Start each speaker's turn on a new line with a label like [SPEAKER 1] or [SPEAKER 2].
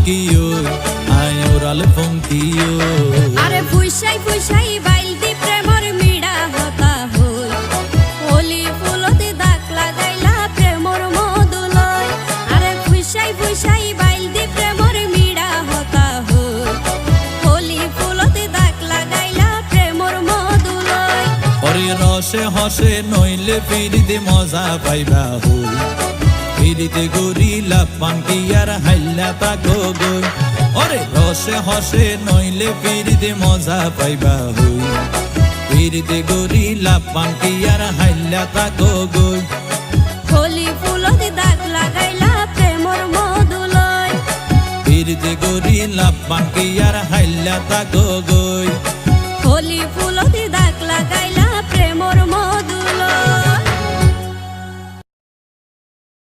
[SPEAKER 1] কিও আয় ওরাল ফঙ্কিও
[SPEAKER 2] আরে ফুইসাই ফুইসাই বাইলতি প্রেমর মিড়া হতা হই হোলি ফুলতে দাগ লাগাইলা প্রেমর মধুলয় আরে ফুইসাই ফুইসাই বাইলতি প্রেমর মিড়া হতা হই হোলি ফুলতে দাগ লাগাইলা প্রেমর মধুলয়
[SPEAKER 1] ওরে রসে হসে নইলে ফিরিতে মজা পাইবা হই ফিরিতে গরিলা পাঙ্কি আর হাইলা তাকো গই ওরে রসে হসে নইলে ফিরিতে মজা পাইবা হই ফিরিতে গরিলা পাঙ্কি আর হাইলা তাকো গই
[SPEAKER 2] হোলি ফুলতে দাগ লাগাইলা প্রেমর মধুলয়
[SPEAKER 1] ফিরিতে গরিলা পাঙ্কি আর হাইলা তাকো গই।